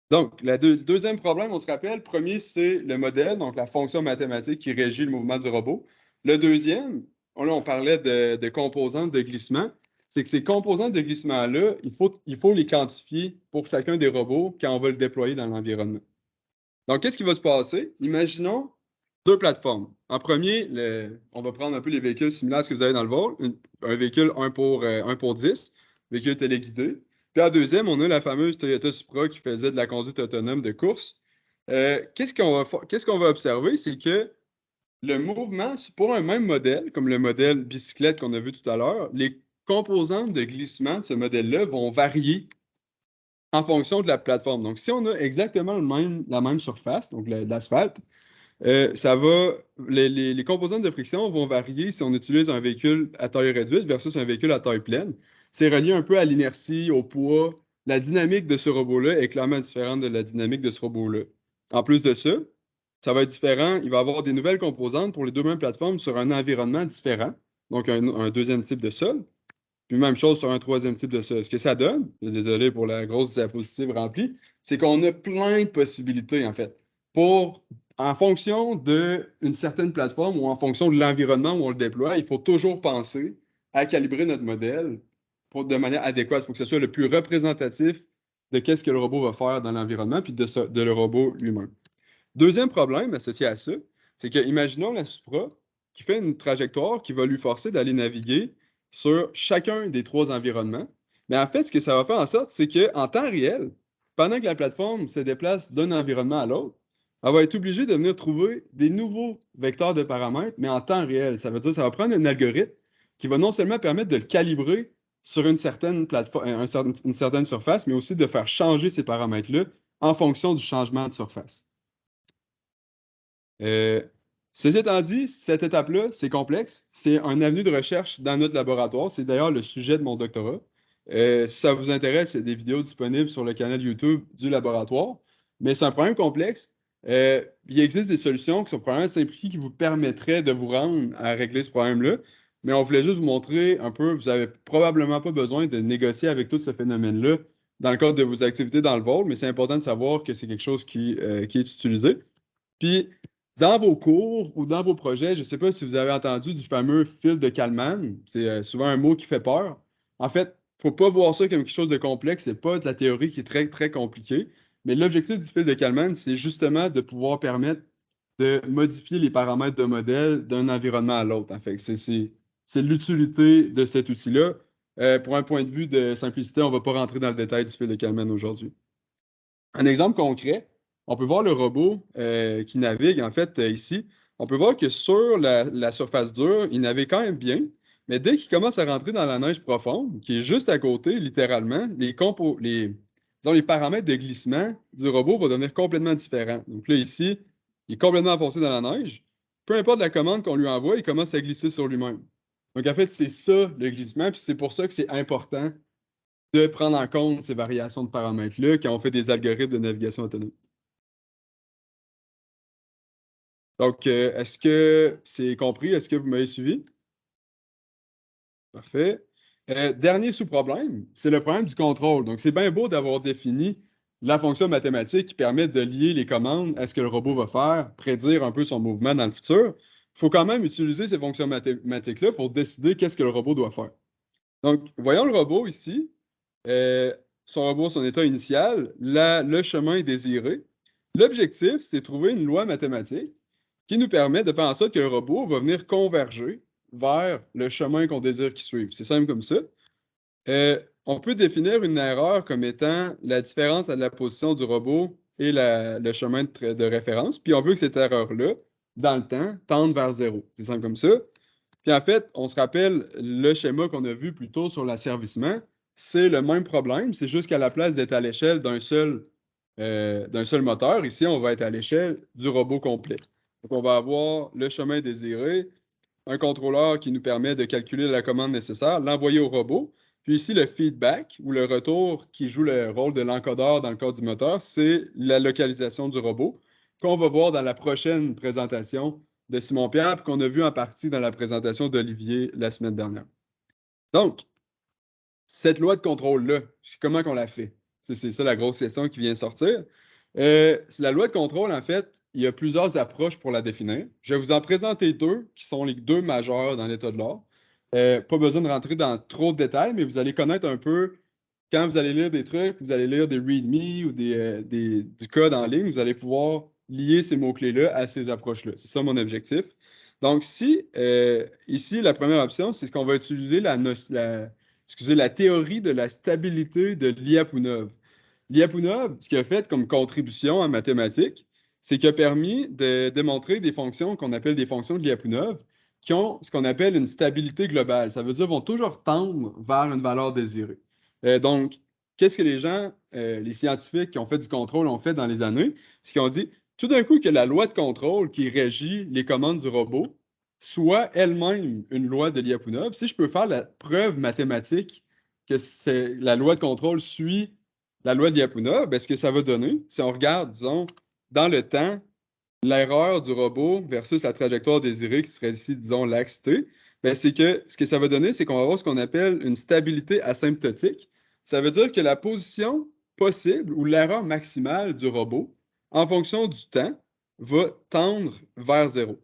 Donc, le deuxième problème, on se rappelle, premier, c'est le modèle, donc la fonction mathématique qui régit le mouvement du robot. Le deuxième, là, on parlait de composantes de glissement, c'est que ces composantes de glissement-là, il faut les quantifier pour chacun des robots quand on va le déployer dans l'environnement. Donc, qu'est-ce qui va se passer? Imaginons deux plateformes. En premier, on va prendre un peu les véhicules similaires à ce que vous avez dans le vol, un véhicule 1 pour 10, véhicule téléguidé. Puis en deuxième, on a la fameuse Toyota Supra qui faisait de la conduite autonome de course. Qu'est-ce qu'on va observer? C'est que le mouvement, pour un même modèle, comme le modèle bicyclette qu'on a vu tout à l'heure, les composantes de glissement de ce modèle-là vont varier en fonction de la plateforme. Donc, si on a exactement la même surface, donc l'asphalte, les composantes de friction vont varier si on utilise un véhicule à taille réduite versus un véhicule à taille pleine. C'est relié un peu à l'inertie, au poids. La dynamique de ce robot-là est clairement différente de la dynamique de ce robot-là. En plus de ça, ça va être différent. Il va y avoir des nouvelles composantes pour les deux mêmes plateformes sur un environnement différent, donc un deuxième type de sol. Puis même chose sur un troisième type de sol. Ce que ça donne, désolé pour la grosse diapositive remplie, c'est qu'on a plein de possibilités, en fait, en fonction d'une certaine plateforme ou en fonction de l'environnement où on le déploie, il faut toujours penser à calibrer notre modèle de manière adéquate. Il faut que ce soit le plus représentatif de qu'est-ce que le robot va faire dans l'environnement, puis de le robot lui-même. Deuxième problème associé à ça, c'est que, imaginons la Supra qui fait une trajectoire qui va lui forcer d'aller naviguer sur chacun des trois environnements. Mais en fait, ce que ça va faire en sorte, c'est qu'en temps réel, pendant que la plateforme se déplace d'un environnement à l'autre, elle va être obligée de venir trouver des nouveaux vecteurs de paramètres, mais en temps réel. Ça veut dire que ça va prendre un algorithme qui va non seulement permettre de le calibrer sur une certaine plateforme, une certaine surface, mais aussi de faire changer ces paramètres-là en fonction du changement de surface. Euh, Ceci étant dit, cette étape-là, c'est complexe. C'est un avenue de recherche dans notre laboratoire. C'est d'ailleurs le sujet de mon doctorat. Si ça vous intéresse, il y a des vidéos disponibles sur le canal YouTube du laboratoire. Mais c'est un problème complexe. Il existe des solutions qui sont probablement simplifiées qui vous permettraient de vous rendre à régler ce problème-là. Mais on voulait juste vous montrer un peu, vous n'avez probablement pas besoin de négocier avec tout ce phénomène-là dans le cadre de vos activités dans le vol, mais c'est important de savoir que c'est quelque chose qui est utilisé. Puis, dans vos cours ou dans vos projets, je ne sais pas si vous avez entendu du fameux fil de Kalman. C'est souvent un mot qui fait peur. En fait, il ne faut pas voir ça comme quelque chose de complexe. Ce n'est pas de la théorie qui est très, très compliquée. Mais l'objectif du fil de Kalman, c'est justement de pouvoir permettre de modifier les paramètres de modèle d'un environnement à l'autre. En fait, c'est l'utilité de cet outil-là. Pour un point de vue de simplicité, on ne va pas rentrer dans le détail du fil de Kalman aujourd'hui. Un exemple concret, on peut voir le robot qui navigue, en fait, ici. On peut voir que sur la surface dure, il navigue quand même bien, mais dès qu'il commence à rentrer dans la neige profonde, qui est juste à côté, littéralement, disons, les paramètres de glissement du robot vont devenir complètement différents. Donc là, ici, il est complètement enfoncé dans la neige. Peu importe la commande qu'on lui envoie, il commence à glisser sur lui-même. Donc, en fait, c'est ça, le glissement, puis c'est pour ça que c'est important de prendre en compte ces variations de paramètres-là quand on fait des algorithmes de navigation autonome. Donc, est-ce que c'est compris? Est-ce que vous m'avez suivi? Parfait. Dernier sous-problème, c'est le problème du contrôle. Donc, c'est bien beau d'avoir défini la fonction mathématique qui permet de lier les commandes à ce que le robot va faire, prédire un peu son mouvement dans le futur. Il faut quand même utiliser ces fonctions mathématiques-là pour décider qu'est-ce que le robot doit faire. Donc, voyons le robot ici. Euh, Son robot, son état initial, le chemin désiré. L'objectif, c'est de trouver une loi mathématique qui nous permet de faire en sorte que le robot va venir converger vers le chemin qu'on désire qu'il suive. C'est simple comme ça. On peut définir une erreur comme étant la différence entre la position du robot et le chemin de référence. Puis on veut que cette erreur-là, dans le temps, tende vers zéro. C'est simple comme ça. Puis en fait, on se rappelle le schéma qu'on a vu plus tôt sur l'asservissement. C'est le même problème, c'est juste qu'à la place d'être à l'échelle d'un seul moteur, ici, on va être à l'échelle du robot complet. Donc, on va avoir le chemin désiré, un contrôleur qui nous permet de calculer la commande nécessaire, l'envoyer au robot. Puis ici, le feedback ou le retour qui joue le rôle de l'encodeur dans le cas du moteur, c'est la localisation du robot qu'on va voir dans la prochaine présentation de Simon Pierre, qu'on a vu en partie dans la présentation d'Olivier la semaine dernière. Donc, cette loi de contrôle-là, comment qu'on la fait? C'est ça la grosse question qui vient sortir. La loi de contrôle, en fait, il y a plusieurs approches pour la définir. Je vais vous en présenter deux, qui sont les deux majeures dans l'état de l'art. Pas besoin de rentrer dans trop de détails, mais vous allez connaître un peu, quand vous allez lire des trucs, vous allez lire des README ou du code en ligne, vous allez pouvoir lier ces mots-clés-là à ces approches-là. C'est ça mon objectif. Donc, ici, la première option, c'est ce qu'on va utiliser la théorie de la stabilité de Lyapunov. Lyapunov, ce qu'il a fait comme contribution en mathématiques, c'est qu'il a permis de démontrer des fonctions qu'on appelle des fonctions de Lyapunov qui ont ce qu'on appelle une stabilité globale. Ça veut dire vont toujours tendre vers une valeur désirée. Donc, qu'est-ce que les scientifiques qui ont fait du contrôle ont fait dans les années? C'est qu'ils ont dit, tout d'un coup, que la loi de contrôle qui régit les commandes du robot soit elle-même une loi de Lyapunov. Si je peux faire la preuve mathématique que la loi de contrôle suit la loi de Lyapunov, ben, ce que ça va donner, si on regarde, disons, dans le temps, l'erreur du robot versus la trajectoire désirée, qui serait ici, disons, l'axe T, ben, c'est que ce que ça va donner, c'est qu'on va avoir ce qu'on appelle une stabilité asymptotique. Ça veut dire que la position possible ou l'erreur maximale du robot, en fonction du temps, va tendre vers zéro.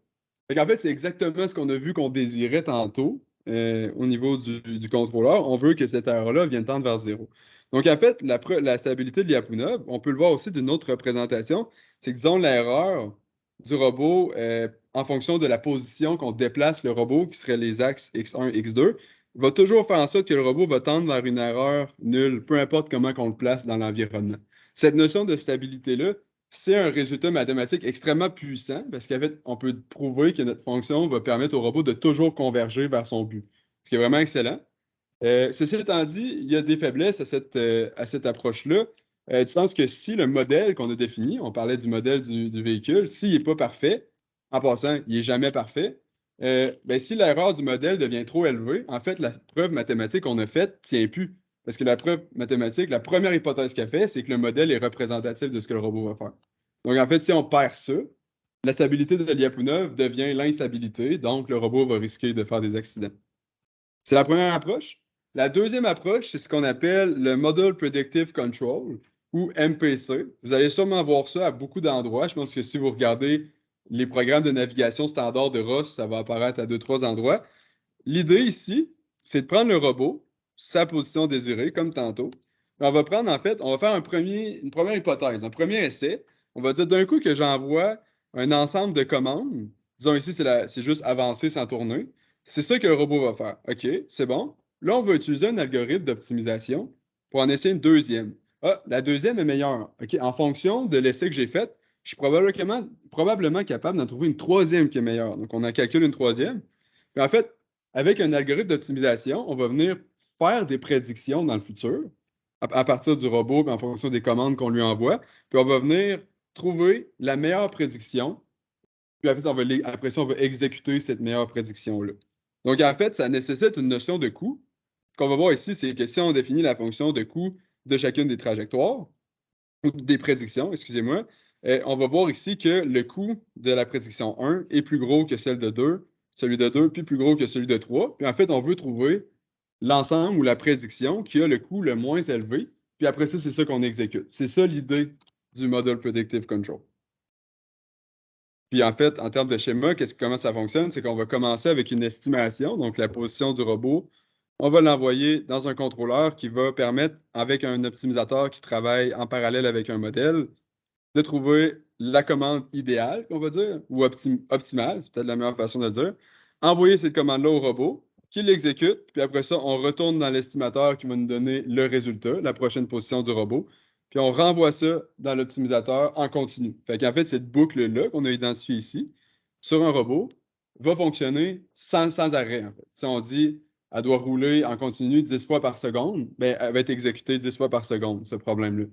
En fait, c'est exactement ce qu'on a vu qu'on désirait tantôt au niveau du contrôleur. On veut que cette erreur-là vienne tendre vers zéro. Donc, en fait, la stabilité de Lyapunov, on peut le voir aussi d'une autre représentation, c'est que, disons, l'erreur du robot en fonction de la position qu'on déplace le robot, qui serait les axes X1, X2, va toujours faire en sorte que le robot va tendre vers une erreur nulle, peu importe comment on le place dans l'environnement. Cette notion de stabilité-là, c'est un résultat mathématique extrêmement puissant parce qu'en fait, on peut prouver que notre fonction va permettre au robot de toujours converger vers son but, ce qui est vraiment excellent. Ceci étant dit, il y a des faiblesses à cette approche-là, du sens que si le modèle qu'on a défini, on parlait du modèle du véhicule, s'il n'est pas parfait, en passant, il n'est jamais parfait, ben, si l'erreur du modèle devient trop élevée, en fait, la preuve mathématique qu'on a faite ne tient plus. Parce que la preuve mathématique, la première hypothèse qu'elle fait, c'est que le modèle est représentatif de ce que le robot va faire. Donc, en fait, si on perd ça, la stabilité de Lyapunov devient l'instabilité, donc le robot va risquer de faire des accidents. C'est la première approche. La deuxième approche, c'est ce qu'on appelle le Model Predictive Control, ou MPC. Vous allez sûrement voir ça à beaucoup d'endroits. Je pense que si vous regardez les programmes de navigation standard de ROS, ça va apparaître à 2-3 endroits. L'idée ici, c'est de prendre le robot, sa position désirée, comme tantôt. On va prendre, en fait, on va faire une première hypothèse, un premier essai. On va dire d'un coup que j'envoie un ensemble de commandes. Disons ici, c'est juste avancer sans tourner. C'est ça que le robot va faire. OK, c'est bon. Là, on va utiliser un algorithme d'optimisation pour en essayer une deuxième. Ah, la deuxième est meilleure. OK, en fonction de l'essai que j'ai fait, je suis probablement capable d'en trouver une troisième qui est meilleure. Donc, on en calcule une troisième. Puis en fait, avec un algorithme d'optimisation, on va venir faire des prédictions dans le futur à partir du robot, puis en fonction des commandes qu'on lui envoie. Puis on va venir trouver la meilleure prédiction. Puis en fait, après ça, on va exécuter cette meilleure prédiction-là. Donc en fait, ça nécessite une notion de coût. Ce qu'on va voir ici, c'est que si on définit la fonction de coût de chacune des trajectoires, ou des prédictions, excusez-moi, on va voir ici que le coût de la prédiction 1 est plus gros que celle de 2, celui de 2, puis plus gros que celui de 3. Puis en fait, on veut trouver l'ensemble ou la prédiction qui a le coût le moins élevé. Puis après ça, c'est ça qu'on exécute. C'est ça l'idée du Model Predictive Control. Puis en fait, en termes de schéma, comment ça fonctionne? C'est qu'on va commencer avec une estimation, donc la position du robot. On va l'envoyer dans un contrôleur qui va permettre, avec un optimisateur qui travaille en parallèle avec un modèle, de trouver la commande idéale, on va dire, ou optimale, c'est peut-être la meilleure façon de le dire. Envoyer cette commande-là au robot, qui l'exécute, puis après ça, on retourne dans l'estimateur qui va nous donner le résultat, la prochaine position du robot, puis on renvoie ça dans l'optimisateur en continu. Fait qu'en fait, cette boucle-là qu'on a identifiée ici, sur un robot, va fonctionner sans arrêt, en fait. Si on dit, elle doit rouler en continu 10 fois par seconde, bien, elle va être exécutée 10 fois par seconde, ce problème-là.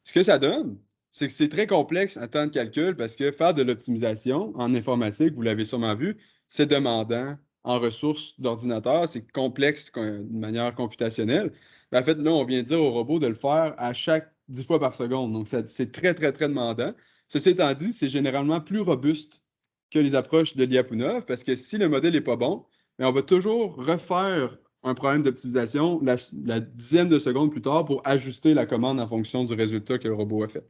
Ce que ça donne, c'est que c'est très complexe en temps de calcul parce que faire de l'optimisation en informatique, vous l'avez sûrement vu, c'est demandant en ressources d'ordinateur, c'est complexe de manière computationnelle. Mais en fait, là, on vient dire au robot de le faire à chaque 10 fois par seconde. Donc, c'est très, très, très demandant. Ceci étant dit, c'est généralement plus robuste que les approches de Lyapunov parce que si le modèle n'est pas bon, mais on va toujours refaire un problème d'optimisation la dixième de seconde plus tard pour ajuster la commande en fonction du résultat que le robot a fait.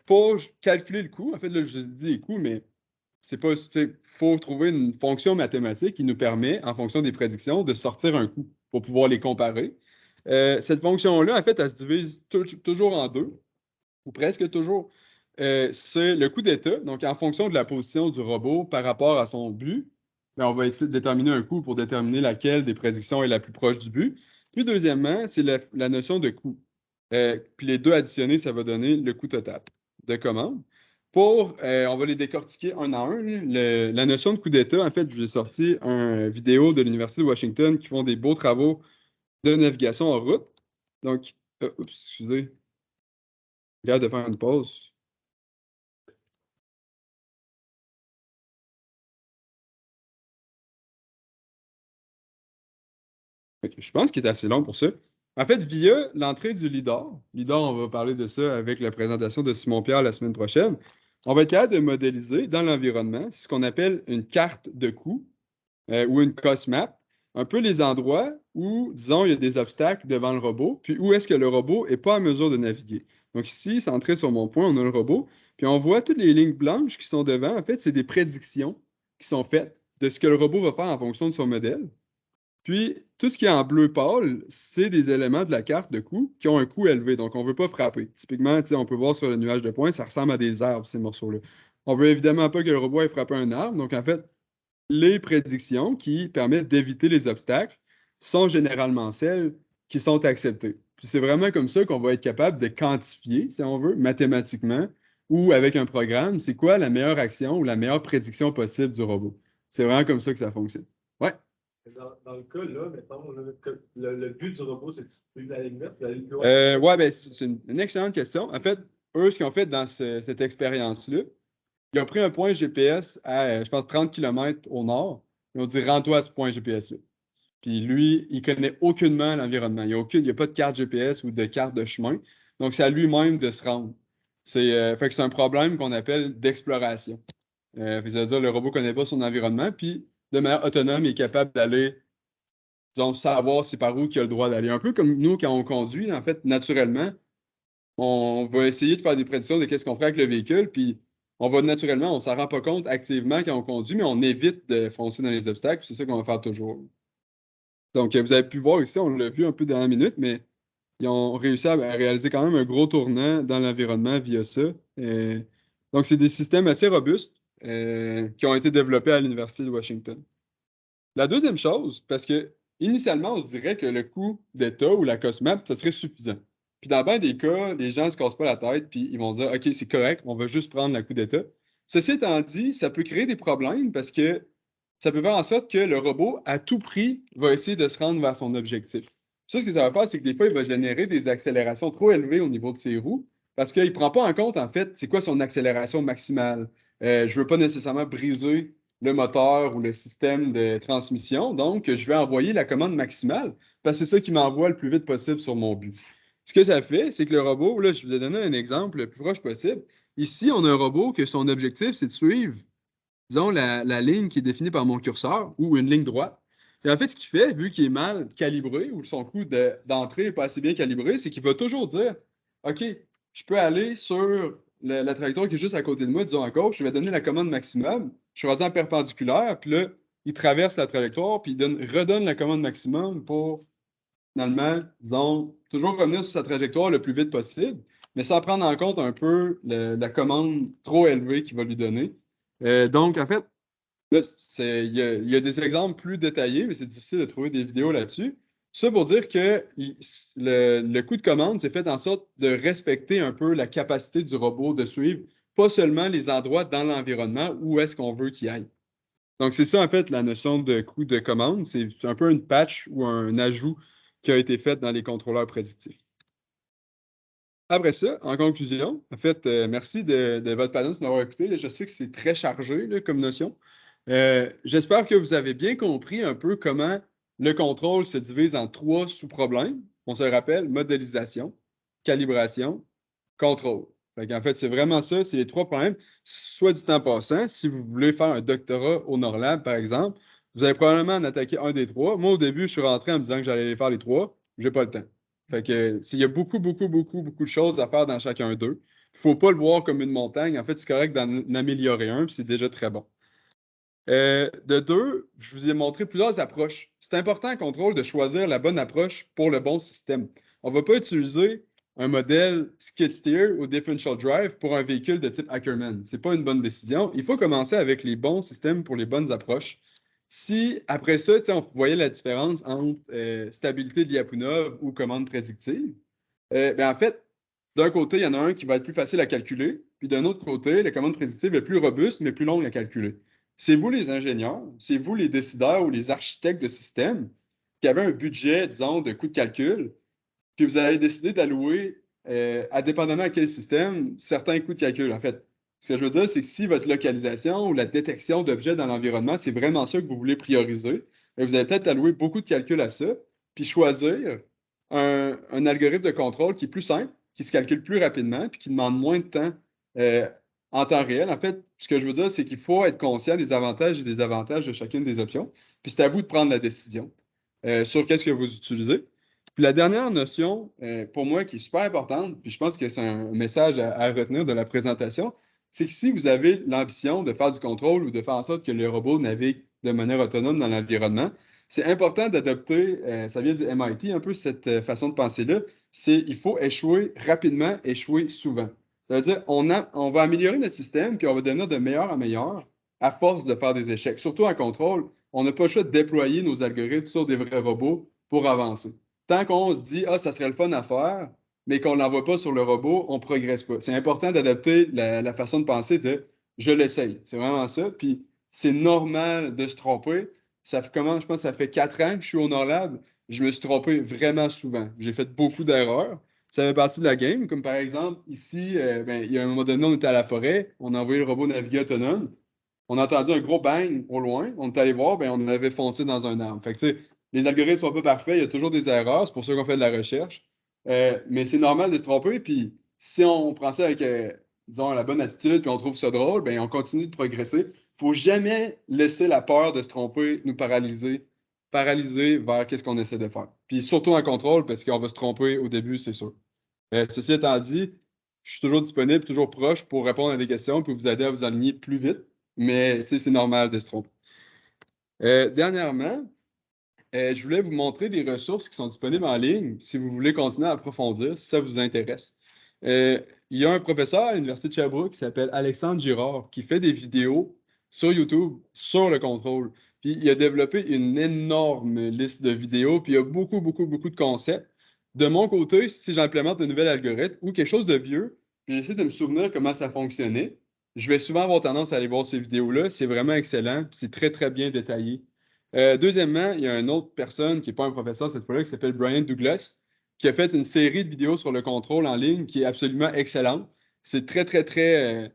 Pour calculer le coût, en fait, là, je vous ai dit les coûts, mais c'est pas. Il faut trouver une fonction mathématique qui nous permet, en fonction des prédictions, de sortir un coût pour pouvoir les comparer. Cette fonction-là, en fait, elle se divise toujours en deux, ou presque toujours. C'est le coût d'état. Donc, en fonction de la position du robot par rapport à son but, ben, on va déterminer un coût pour déterminer laquelle des prédictions est la plus proche du but. Puis, deuxièmement, c'est la notion de coût. Puis les deux additionnés, ça va donner le coût total de commande. On va les décortiquer un à un. La notion de coût d'état, en fait, je vous ai sorti une vidéo de l'Université de Washington qui font des beaux travaux de navigation en route. Donc, excusez, regarde de faire une pause. Ok, je pense qu'il est assez long pour ça. En fait, via l'entrée du LIDAR, on va parler de ça avec la présentation de Simon Pierre la semaine prochaine, on va être capable de modéliser dans l'environnement ce qu'on appelle une carte de coût ou une cost map, un peu les endroits où, disons, il y a des obstacles devant le robot, puis où est-ce que le robot n'est pas en mesure de naviguer. Donc ici, centré sur mon point, on a le robot, puis on voit toutes les lignes blanches qui sont devant. En fait, c'est des prédictions qui sont faites de ce que le robot va faire en fonction de son modèle. Puis, tout ce qui est en bleu pâle, c'est des éléments de la carte de coût qui ont un coût élevé. Donc, on ne veut pas frapper. Typiquement, on peut voir sur le nuage de points, ça ressemble à des arbres, ces morceaux-là. On veut évidemment pas que le robot ait frappé un arbre. Donc, en fait, les prédictions qui permettent d'éviter les obstacles sont généralement celles qui sont acceptées. Puis c'est vraiment comme ça qu'on va être capable de quantifier, si on veut, mathématiquement, ou avec un programme, c'est quoi la meilleure action ou la meilleure prédiction possible du robot. C'est vraiment comme ça que ça fonctionne. Ouais. Dans le cas là, mettons, le but du robot, c'est de suivre la ligne verte, la ligne droite. Ouais, ben, c'est une excellente question. En fait, eux, ce qu'ils ont fait dans cette expérience-là, ils ont pris un point GPS à, je pense, 30 km au nord. Ils ont dit, rends-toi à ce point GPS-là. Puis lui, il connaît aucunement l'environnement. Il n'y a pas de carte GPS ou de carte de chemin. Donc, c'est à lui-même de se rendre. Fait que c'est un problème qu'on appelle d'exploration. C'est-à-dire, le robot ne connaît pas son environnement, puis de manière autonome, il est capable d'aller, disons, savoir c'est par où il a le droit d'aller. Un peu comme nous, quand on conduit, en fait, naturellement, on va essayer de faire des prédictions de qu'est-ce qu'on ferait avec le véhicule, puis on va naturellement, on s'en rend pas compte activement quand on conduit, mais on évite de foncer dans les obstacles, c'est ça qu'on va faire toujours. Donc, vous avez pu voir ici, on l'a vu un peu dans la minute, mais ils ont réussi à réaliser quand même un gros tournant dans l'environnement via ça. Donc, c'est des systèmes assez robustes qui ont été développés à l'Université de Washington. La deuxième chose, parce que initialement, on se dirait que le coût d'État ou la COSMAP, ça serait suffisant. Puis dans bien des cas, les gens ne se cassent pas la tête, puis ils vont dire, OK, c'est correct, on va juste prendre le coût d'État. Ceci étant dit, ça peut créer des problèmes parce que ça peut faire en sorte que le robot, à tout prix, va essayer de se rendre vers son objectif. Ça, ce que ça va faire, c'est que des fois, il va générer des accélérations trop élevées au niveau de ses roues parce qu'il ne prend pas en compte, en fait, c'est quoi son accélération maximale. Je ne veux pas nécessairement briser le moteur ou le système de transmission. Donc, je vais envoyer la commande maximale parce que c'est ça qui m'envoie le plus vite possible sur mon but. Ce que ça fait, c'est que le robot, là, je vous ai donné un exemple le plus proche possible. Ici, on a un robot que son objectif, c'est de suivre, disons, la ligne qui est définie par mon curseur ou une ligne droite. Et en fait, ce qu'il fait, vu qu'il est mal calibré ou son coup d'entrée n'est pas assez bien calibré, c'est qu'il va toujours dire, OK, je peux aller sur la trajectoire qui est juste à côté de moi, disons à gauche, je vais donner la commande maximum, je suis rendu en perpendiculaire, puis là, il traverse la trajectoire, puis il redonne la commande maximum pour, finalement, disons, toujours revenir sur sa trajectoire le plus vite possible, mais sans prendre en compte un peu la commande trop élevée qu'il va lui donner. Donc, en fait, là, il y a des exemples plus détaillés, mais c'est difficile de trouver des vidéos là-dessus. Ça pour dire que le coup de commande, c'est fait en sorte de respecter un peu la capacité du robot de suivre, pas seulement les endroits dans l'environnement où est-ce qu'on veut qu'il aille. Donc, c'est ça, en fait, la notion de coup de commande. C'est un peu une patch ou un ajout qui a été fait dans les contrôleurs prédictifs. Après ça, en conclusion, en fait, merci de votre patience de m'avoir écouté. Là, je sais que c'est très chargé là, comme notion. J'espère que vous avez bien compris un peu comment le contrôle se divise en trois sous-problèmes. On se rappelle, modélisation, calibration, contrôle. En fait, c'est vraiment ça, c'est les trois problèmes. Soit dit en passant, si vous voulez faire un doctorat au Norlab, par exemple, vous allez probablement en attaquer un des trois. Moi, au début, je suis rentré en me disant que j'allais les faire les trois. J'ai pas le temps. Fait que s'il y a beaucoup, beaucoup, beaucoup, beaucoup de choses à faire dans chacun d'eux, il ne faut pas le voir comme une montagne. En fait, c'est correct d'en améliorer un, puis c'est déjà très bon. De deux, je vous ai montré plusieurs approches. C'est important en contrôle de choisir la bonne approche pour le bon système. On ne va pas utiliser un modèle skid steer ou differential drive pour un véhicule de type Ackerman. Ce n'est pas une bonne décision. Il faut commencer avec les bons systèmes pour les bonnes approches. Si après ça, on voyait la différence entre stabilité de Lyapunov ou commande prédictive, en fait, d'un côté, il y en a un qui va être plus facile à calculer, puis d'un autre côté, la commande prédictive est plus robuste, mais plus longue à calculer. C'est vous les ingénieurs, c'est vous les décideurs ou les architectes de système qui avez un budget, disons, de coût de calcul, puis vous allez décider d'allouer, indépendamment à quel système, certains coûts de calcul. En fait, ce que je veux dire, c'est que si votre localisation ou la détection d'objets dans l'environnement, c'est vraiment ça que vous voulez prioriser, vous allez peut-être allouer beaucoup de calculs à ça, puis choisir un algorithme de contrôle qui est plus simple, qui se calcule plus rapidement, puis qui demande moins de temps euh, en temps réel. En fait, ce que je veux dire, c'est qu'il faut être conscient des avantages et des avantages de chacune des options, puis c'est à vous de prendre la décision sur qu'est-ce que vous utilisez. Puis la dernière notion, pour moi, qui est super importante, puis je pense que c'est un message à retenir de la présentation, c'est que si vous avez l'ambition de faire du contrôle ou de faire en sorte que le robot navigue de manière autonome dans l'environnement, c'est important d'adopter, ça vient du MIT, un peu cette façon de penser-là, c'est il faut échouer rapidement, échouer souvent. Ça veut dire on va améliorer notre système, puis on va devenir de meilleur en meilleur à force de faire des échecs. Surtout en contrôle, on n'a pas le choix de déployer nos algorithmes sur des vrais robots pour avancer. tant qu'on se dit, ah, ça serait le fun à faire, mais qu'on ne l'envoie pas sur le robot, on ne progresse pas. C'est important d'adapter la façon de penser de je l'essaye. C'est vraiment ça. Puis c'est normal de se tromper. Ça fait comment? Je pense que ça fait 4 ans que je suis au Norlab. Je me suis trompé vraiment souvent. J'ai fait beaucoup d'erreurs. Ça fait partie de la game. Comme par exemple, ici, ben, il y a un moment donné, on était à la forêt, on a envoyé le robot naviguer autonome. On a entendu un gros bang au loin. On est allé voir, ben, on avait foncé dans un arbre. Fait que, tu sais, les algorithmes sont pas parfaits, il y a toujours des erreurs. C'est pour ça qu'on fait de la recherche. Mais c'est normal de se tromper. Puis si on prend ça avec, disons, la bonne attitude, puis on trouve ça drôle, ben, on continue de progresser. Faut jamais laisser la peur de se tromper nous paralyser vers qu'est-ce qu'on essaie de faire. Puis surtout en contrôle, parce qu'on va se tromper au début, c'est sûr. Ceci étant dit, je suis toujours disponible, toujours proche pour répondre à des questions puis vous aider à vous aligner plus vite. Mais tu sais, c'est normal de se tromper. Dernièrement, je voulais vous montrer des ressources qui sont disponibles en ligne si vous voulez continuer à approfondir, si ça vous intéresse. Euh, il y a un professeur à l'Université de Sherbrooke qui s'appelle Alexandre Girard qui fait des vidéos sur YouTube sur le contrôle. Puis il a développé une énorme liste de vidéos, puis il y a beaucoup, beaucoup, beaucoup de concepts. De mon côté, si j'implémente un nouvel algorithme ou quelque chose de vieux, puis j'essaie de me souvenir comment ça fonctionnait, je vais souvent avoir tendance à aller voir ces vidéos-là. C'est vraiment excellent, puis c'est très, très bien détaillé. Deuxièmement, il y a une autre personne qui n'est pas un professeur cette fois-là, qui s'appelle Brian Douglas, qui a fait une série de vidéos sur le contrôle en ligne qui est absolument excellente. C'est très, très, très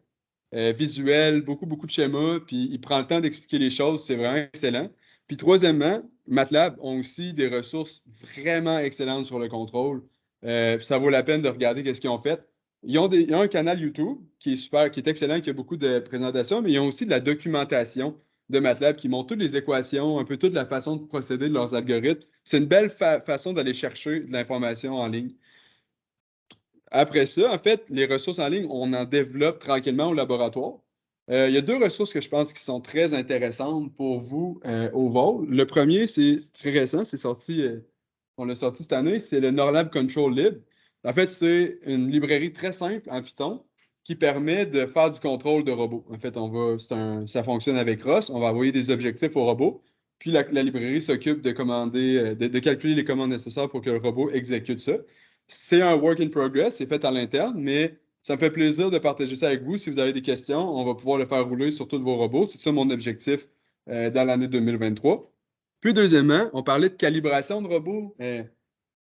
visuel, beaucoup, beaucoup de schémas, puis il prend le temps d'expliquer les choses, c'est vraiment excellent. Puis troisièmement, MATLAB ont aussi des ressources vraiment excellentes sur le contrôle. Puis ça vaut la peine de regarder qu'est-ce qu'ils ont fait. Ils ont un canal YouTube qui est super, qui est excellent, qui a beaucoup de présentations, mais ils ont aussi de la documentation de MATLAB qui montre toutes les équations, un peu toute la façon de procéder de leurs algorithmes. C'est une belle façon d'aller chercher de l'information en ligne. Après ça, en fait, les ressources en ligne, on en développe tranquillement au laboratoire. Il y a 2 ressources que je pense qui sont très intéressantes pour vous au vol. Le premier, c'est très récent, on l'a sorti cette année, c'est le Norlab Control Lib. En fait, c'est une librairie très simple en Python qui permet de faire du contrôle de robots. En fait, ça fonctionne avec ROS, on va envoyer des objectifs au robot, puis la librairie s'occupe de commander, de calculer les commandes nécessaires pour que le robot exécute ça. C'est un work in progress, c'est fait à l'interne, mais ça me fait plaisir de partager ça avec vous. Si vous avez des questions, on va pouvoir le faire rouler sur tous vos robots. C'est ça mon objectif dans l'année 2023. Puis deuxièmement, on parlait de calibration de robots.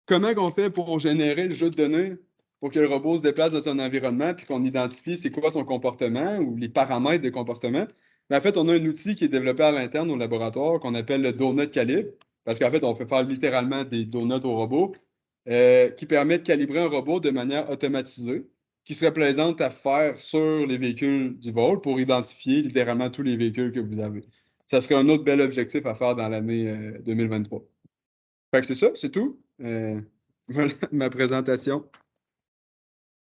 Comment on fait pour générer le jeu de données pour que le robot se déplace dans son environnement puis qu'on identifie c'est quoi son comportement ou les paramètres de comportement? Mais en fait, on a un outil qui est développé à l'interne au laboratoire qu'on appelle le donut calibre, parce qu'en fait, on fait faire littéralement des donuts au robot, qui permet de calibrer un robot de manière automatisée, qui serait plaisante à faire sur les véhicules du vol pour identifier littéralement tous les véhicules que vous avez. Ça serait un autre bel objectif à faire dans l'année 2023. Fait que c'est ça, c'est tout. Voilà ma présentation.